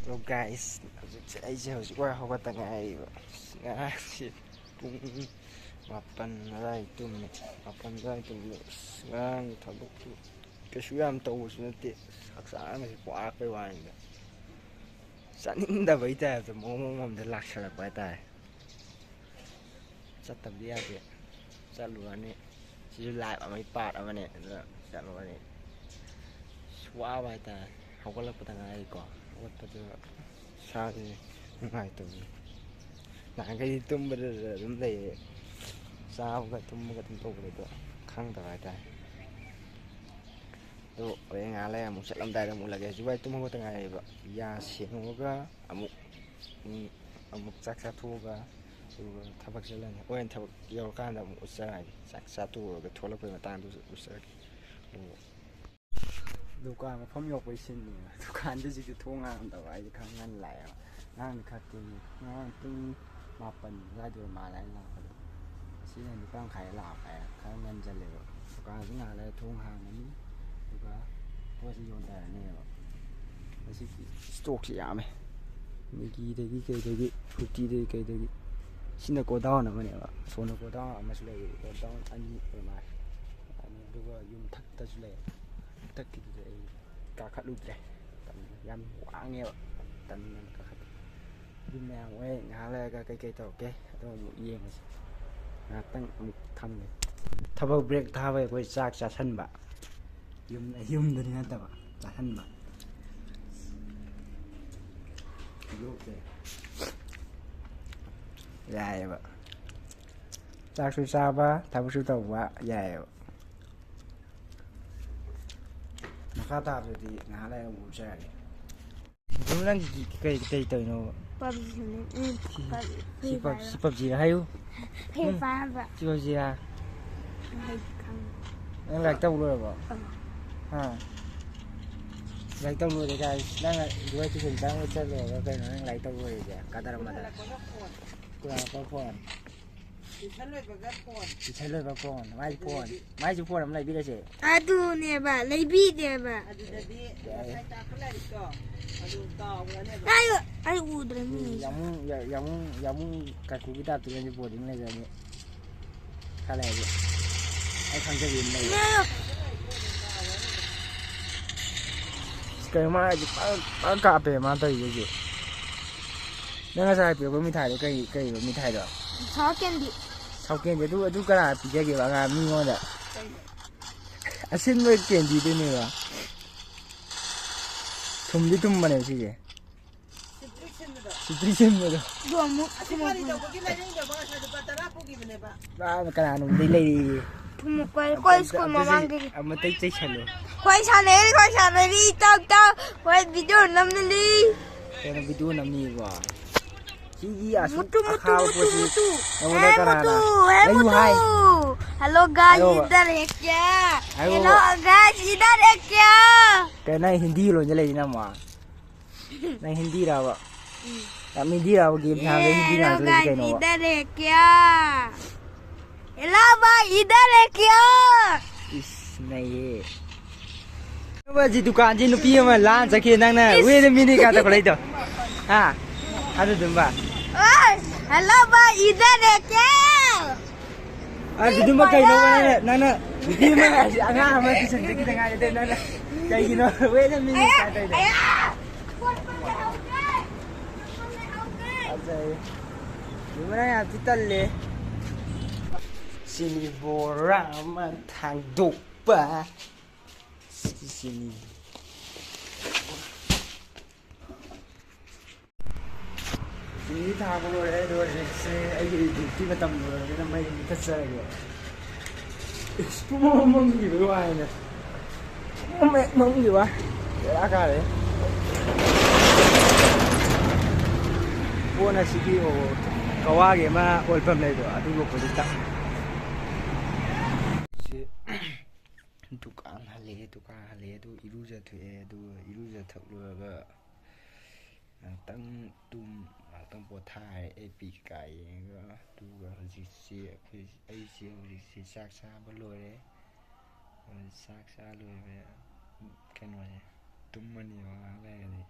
Hello guys, hꯧꯖꯤꯛꯁꯦ ꯍꯧꯖꯤꯛ ꯋꯥꯏ ꯍꯧꯒꯠꯇ ꯉꯥꯏꯔꯤꯕ ꯉꯔꯥꯡꯁꯤ ꯄꯨꯡ 8 ꯑꯗꯥꯏ ꯇꯨꯝꯃꯦ 8 ꯑꯗꯥꯏ ꯇꯨꯝꯃꯦ ꯉꯔꯥꯡ ꯊꯕꯛꯇꯨ ꯀꯩꯁꯨ ꯌꯥꯝ ꯇꯧꯕꯁꯨ ꯅꯠꯇꯦ ꯍꯛꯆꯥꯡꯁꯤ ꯋꯥꯔꯛꯄꯩ ꯋꯥꯅꯤꯗ ꯆꯠꯅꯤꯡꯗꯕꯩ ꯇꯥꯏꯞꯇ ꯃꯑꯣꯡ ꯑꯃꯗ ꯂꯥꯛꯁꯜꯂꯛꯄ ꯍꯥꯏꯇꯥꯔꯦ ꯆꯠꯇꯕꯗꯤ ꯌꯥꯗꯦ ꯆꯠꯂꯨꯔꯅꯤ ꯁꯤꯁꯨ ꯂꯥꯏꯐ ꯑꯃꯒꯤ ꯄꯥꯔꯠ ꯑꯃꯅꯦ ꯑꯗꯨꯅ ꯆꯠꯂꯨꯔꯅꯤ ꯋꯥꯕ ꯍꯥꯏꯇꯥꯔꯦ ꯍꯧꯒꯠꯂꯛꯄꯗ ꯉꯥꯏꯔꯤꯀꯣ ꯍꯧꯒꯠꯄꯗ ꯏꯁꯥꯁꯦ ꯅꯨꯡꯉꯥꯏꯇꯕꯅꯤ ꯅꯍꯥꯟꯈꯩꯗꯤ ꯇꯨꯝꯕꯗ ꯑꯗꯨꯝ ꯂꯩꯌꯦ ꯆꯥꯕꯒ ꯇꯨꯝꯕꯒ ꯑꯗꯨꯝ ꯇꯧꯕꯗꯨꯗ ꯈꯪꯗꯕ ꯍꯥꯏꯇꯥꯔꯦ ꯑꯗꯣ ꯍꯣꯔꯦꯟ ꯉꯥꯏꯍꯥꯛ ꯂꯩꯔ ꯑꯃꯨꯛ ꯆꯠꯂꯝꯗꯥꯏꯗ ꯑꯃꯨꯛ ꯎꯠꯂꯒꯦ ꯍꯧꯖꯤꯛꯋꯥꯏ ꯇꯨꯝ ꯍꯧꯒꯠꯇ ꯉꯥꯏꯔꯤꯕ ꯌꯥ ꯁꯦꯡꯉꯨꯔꯒ ꯑꯃꯨꯛ ꯆꯥꯛ ꯆꯥꯊꯣꯛꯑꯒ ꯑꯗꯨꯒ ꯊꯕꯛ ꯆꯠꯂꯅꯤ ꯍꯣꯔꯦꯟ ꯊꯕꯛ ꯌꯧꯔꯀꯥꯟꯗ ꯑꯃꯨꯛ ꯎꯠꯆꯔꯛꯑꯒꯦ ꯆꯥꯛ ꯆꯥꯊꯣꯛꯎꯔꯒ ꯊꯣꯛꯂꯛꯄꯩ ꯃꯇꯥꯡꯗꯨꯁꯨ ꯎꯠꯆꯔꯛꯒꯦ ꯗꯨꯀꯥꯟ ꯃꯐꯝ ꯌꯧꯔꯛꯄꯩ ꯁꯤꯟꯅꯦꯕ ꯗꯨꯀꯥꯟꯗ ꯍꯧꯖꯤꯛꯇꯤ ꯊꯣꯡ ꯍꯥꯡꯉꯝꯗꯕ ꯑꯩꯗꯤ ꯈꯔ ꯉꯟꯅ ꯂꯥꯛꯑꯦꯕ ꯉꯔꯥꯡꯗꯤ ꯈꯔ ꯊꯦꯡꯉꯦ ꯉꯔꯥꯡ ꯄꯨꯡ 9 ꯑꯗꯨꯋꯥꯏꯗ ꯃꯥꯜꯂꯦ ꯑꯩ ꯂꯥꯛꯄꯗꯣ ꯉꯁꯤꯅ 9:30 ꯂꯥꯛꯄ ꯈꯔ ꯉꯟꯖꯜꯂꯦꯕ ꯗꯨꯀꯥꯟꯁꯤ ꯉꯥꯏꯍꯥꯛ ꯂꯩꯔ ꯊꯣꯡ ꯍꯥꯡꯉꯅꯤ ꯑꯗꯨꯒ ꯄꯣꯠꯁꯤ ꯌꯣꯟꯊꯔꯅꯦꯕ ꯉꯁꯤꯗꯤ ꯁ꯭ꯇꯣꯛꯁꯤ ꯌꯥꯝꯃꯦ ꯃꯦꯒꯤꯗꯒꯤ ꯀꯩꯗꯒꯤ ꯐ꯭ꯔꯨꯇꯤꯗꯒꯤ ꯀꯩꯗꯒꯤ ꯁꯤꯅ ꯒꯣꯗꯥꯎꯟ ꯑꯃꯅꯦꯕ ꯁꯣꯝꯗ ꯒꯣꯗꯥꯎꯟ ꯑꯃꯁꯨ ꯂꯩ ꯒꯣꯗꯥꯎꯟ 2 ꯑꯣꯏꯃꯥꯜꯂꯦ ꯑꯗꯨꯒ ꯌꯨꯝꯊꯛꯇꯁꯨ ꯂꯩ ꯃꯊꯛꯀꯤꯗꯨꯗꯤ ꯑꯩ ꯀꯥꯈꯠꯂꯨꯗ꯭ꯔꯦ ꯌꯥꯝ ꯋꯥꯡꯉꯦꯕ ꯇꯟꯗꯅ ꯀꯥꯈꯠꯄ ꯑꯗꯨ ꯃꯌꯥꯝ ꯍꯣꯔꯦꯟ ꯉꯥꯏꯍꯥꯛ ꯂꯩꯔꯒ ꯀꯩꯀꯩ ꯇꯧꯔꯛꯀꯦ ꯑꯗꯨ ꯑꯃꯨꯛ ꯌꯦꯡꯉꯁꯤ ꯉꯥꯏꯍꯥꯛꯇꯪ ꯑꯃꯨꯛ ꯊꯝꯒꯦ ꯊꯕꯛ ꯕ꯭ꯔꯦꯛ ꯊꯥꯕꯩ ꯑꯩꯈꯣꯏ ꯆꯥꯛ ꯆꯥꯁꯟꯕ ꯌꯨꯝꯗꯗꯤ ꯅꯠꯇꯕ ꯆꯥꯁꯟꯕ ꯌꯥꯏꯑꯦꯕ ꯆꯥꯛꯁꯨ ꯆꯥꯕ ꯊꯕꯛꯁꯨ ꯇꯧꯕ ꯌꯥꯏꯑꯦꯕ ꯃꯈꯥ ꯇꯥꯕꯗꯗꯤ ꯉꯥꯏꯍꯥꯛ ꯂꯩꯔ ꯑꯃꯨꯛ ꯎꯠꯆꯔꯛꯑꯒꯦ ꯑꯗꯨꯝ ꯅꯪ ꯀꯩ ꯇꯧꯔꯤꯅꯣꯕ ꯁꯤ ꯄꯞꯖꯤꯔ ꯍꯥꯏꯌꯨ ꯁꯤ ꯄꯞꯖꯤꯔ ꯅꯪ ꯂꯥꯏꯔꯤꯛ ꯇꯧ ꯂꯣꯏꯔꯕꯣ ꯂꯥꯏꯔꯤꯛ ꯇꯧ ꯂꯣꯏꯔꯦ ꯒꯥꯏ ꯅꯪ ꯑꯗꯨꯋꯥꯏ ꯇꯨꯏꯁꯟ ꯆꯠꯂꯨꯔꯒ ꯀꯩꯅꯣ ꯅꯪ ꯂꯥꯏꯔꯤꯛ ꯇꯧ ꯂꯣꯏꯔꯤꯁꯦ ꯀꯗꯔ ꯃꯗꯔ ꯀꯨꯔꯥꯛꯄ ꯐꯣꯟ ꯇꯨꯏꯁꯟ ꯂꯣꯏꯕ ꯐꯣꯟ ꯃꯥꯏꯁꯨ ꯐꯣꯟ ꯑꯃ ꯂꯩꯕꯤꯔꯁꯦ ꯑꯗꯨꯅꯦꯕ ꯂꯩꯕꯤꯗꯦꯕ ꯑꯗꯨꯗꯗꯤ ꯉꯁꯥꯏ ꯇꯥꯛꯄ ꯂꯥꯏꯔꯤꯛꯇꯣ ꯑꯗꯨ ꯀꯥꯎꯈ꯭ꯔꯅꯦꯕ ꯑꯩ ꯎꯗ꯭ꯔꯦ ꯃꯤ ꯌꯥꯃꯨꯡ ꯀꯥꯀꯨꯒꯤ ꯇꯥꯏꯞꯇ ꯕꯣꯔꯗꯤꯡ ꯂꯩꯖꯅꯤ ꯈꯔ ꯂꯩꯔꯗꯤ ꯑꯩ ꯈꯪꯖꯕꯤ ꯑꯃ ꯂꯩꯌꯦ ꯀꯩꯅꯣ ꯃꯥ ꯍꯥꯏꯁꯦ ꯄꯪ ꯀꯥꯞꯄꯦ ꯃꯥ ꯇꯧꯔꯤꯁꯦ ꯅꯪ ꯉꯁꯥꯏ ꯄꯤꯔꯛꯄ ꯃꯤꯊꯥꯏꯗꯣ ꯀꯩꯕ ꯃꯤꯊꯥꯏꯗꯣ ꯁꯥꯎ ꯀꯦꯟꯗꯤ ꯑꯗꯨ ꯀꯅꯥ ꯄꯤꯖꯒꯦꯕ ꯑꯉꯥꯡ ꯃꯤꯉꯣꯟꯗ ꯑꯁꯤꯟꯕ ꯀꯦꯟꯗꯤꯗꯨꯅꯦꯕ ꯊꯨꯝꯗꯤ ꯊꯨꯝꯕꯅꯦꯕ ꯁꯤꯁꯦ ꯁꯤꯇ꯭ꯔꯤ ꯁꯤꯟꯕꯗꯣ ꯀꯅꯥꯅꯣꯝꯗꯩ ꯂꯩꯔꯤꯌꯦ ꯑꯩꯈꯣꯏ ꯁ꯭ꯀꯨꯜ ꯃꯃꯥꯡꯗꯒꯤ ꯑꯃꯇꯩ ꯆꯩꯁꯜꯂꯨ ꯑꯩꯈꯣꯏ ꯁꯥꯟꯅꯔꯤ ꯇꯞ ꯍꯣꯏ ꯚꯤꯗꯤꯑꯣ ꯅꯝꯂꯤ ꯀꯩꯅꯣ ꯚꯤꯗꯤꯑꯣ ꯅꯝꯅꯤꯕꯣ ꯁꯤꯒꯤ ꯑꯁꯨꯛ मुट्टू ꯑꯈꯥꯕ पॉसी है मुट्टू हेलो गाइस इधर है क्या हेलो गाइस इधर है क्या कहना हिंदी लोने लेगी ना मां नहीं हिंदी रावा हम हिंदी रावा गेम यहाँ पे हिंदी ना चले कहीं ना इधर है क्या हेलो भाई इधर है क्या इस नहीं है बजी दुकान जी नुपी में लान सके नंग ना वे ने मिनी का तो खोले तो हाँ अरे दुम्बा हेलो भाई इधर है क्या अरे दुम्बा कहीं ना ना नुपी में आगा हमें किसी से किधर गए थे ना कहीं ना वे ने मिनी का तो अच्छा ये mana ya tital le sini boraman thang dopa sini sini thang ko le do se ai ti matam lo na mai ta sa ge spumo mong gi lo ai na mong gi wa ya ka le bona sigi o kawage ma olpam le do adu ko pojita se dukan hale du iruja thue du iruja thaklu ga tang tum tang pothai ap kai ga du ga ji se ai se ji sak sa ba lore sak sa lore keno ne tum mani wa ga ni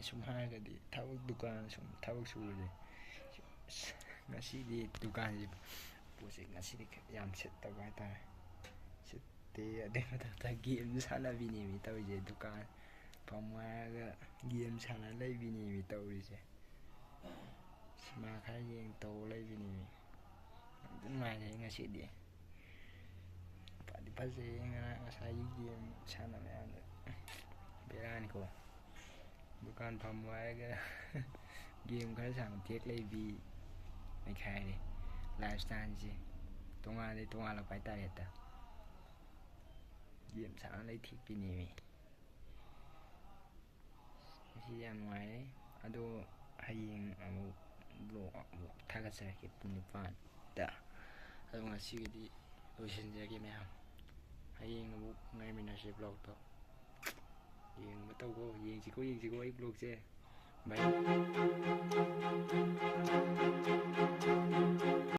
ꯁꯨꯝ ꯍꯥꯏꯔꯒꯗꯤ ꯊꯕꯛ ꯗꯨꯀꯥꯟ ꯁꯨꯝ ꯊꯕꯛ ꯁꯨꯕꯁꯦ ꯉꯁꯤꯗꯤ ꯗꯨꯀꯥꯟꯁꯤ ꯄꯣꯠꯁꯦ ꯉꯁꯤꯗꯤ ꯌꯥꯝ ꯁꯤꯠꯇꯕ ꯍꯥꯏꯇꯥꯔꯦ. ꯁꯤꯠꯇꯦ. ꯑꯗꯨꯏ ꯃꯊꯛꯇ ꯒꯦꯝ ꯁꯥꯟꯅꯕꯤꯅꯦꯃꯤ ꯇꯧꯔꯤꯁꯦ. ꯗꯨꯀꯥꯟ ꯐꯝꯃꯨ ꯍꯥꯏꯔꯒ ꯒꯦꯝ ꯁꯥꯟꯅ ꯂꯩꯕꯤꯅꯦꯃꯤ ꯇꯧꯔꯤꯁꯦ. ꯁꯤꯃꯥ ꯈꯔ ꯌꯦꯡ ꯇꯧ ꯂꯩꯕꯤꯅꯦꯃꯤ. ꯑꯗꯨꯝ ꯅꯨꯡꯉꯥꯏꯔꯦ ꯉꯁꯤꯗꯤ. ꯐꯗꯤ ꯐꯖꯩꯌꯦ ꯉꯁꯥꯏꯒꯤ ꯒꯦꯝ ꯁꯥꯟꯅ ꯃꯌꯥꯝꯗꯣ. ꯕꯦꯔꯥꯅꯤꯀꯣ. ꯗꯨꯀꯥꯟ ꯐꯝꯃꯨ ꯍꯥꯏꯔꯒ ꯒꯦꯝ ꯈꯔ ꯁꯥꯟꯅ ꯇꯦꯛ ꯂꯩꯕꯤ ꯂꯩꯈꯥꯏꯔꯦ. ꯂꯥꯏꯐ ꯏꯁꯇꯥꯏꯜꯁꯦ ꯇꯣꯉꯥꯜꯂꯛꯄ ꯍꯥꯏꯇꯥꯔꯦ. ꯍꯦꯛꯇ ꯒꯦꯝ ꯁꯥꯟꯅ ꯂꯩꯊꯦꯛꯄꯤꯅꯦꯃꯤ. ꯉꯁꯤ ꯌꯥꯝ ꯅꯨꯡꯉꯥꯏꯔꯦ. ꯑꯗꯣ ꯍꯌꯦꯡ ꯑꯃꯨꯛ ꯕ꯭ꯂꯣꯛ ꯑꯃꯨꯛ ꯊꯥꯒꯠꯆꯔꯛꯀꯦ ꯄꯨꯡ 9ꯗ. ꯑꯗꯣ ꯉꯁꯤꯒꯤꯗꯤ ꯂꯣꯏꯁꯤꯟꯖꯔꯒꯦ ꯃꯌꯥꯝ. ꯍꯌꯦꯡ ꯑꯃꯨꯛ ꯉꯥꯏꯃꯤꯟꯅꯁꯦ ꯕ꯭ꯂꯣꯛꯇꯣ. ꯌꯦꯡꯁꯤꯀꯣ ꯑꯩ ꯕ꯭ꯂꯣꯛꯁꯦ. ꯕꯥꯏ.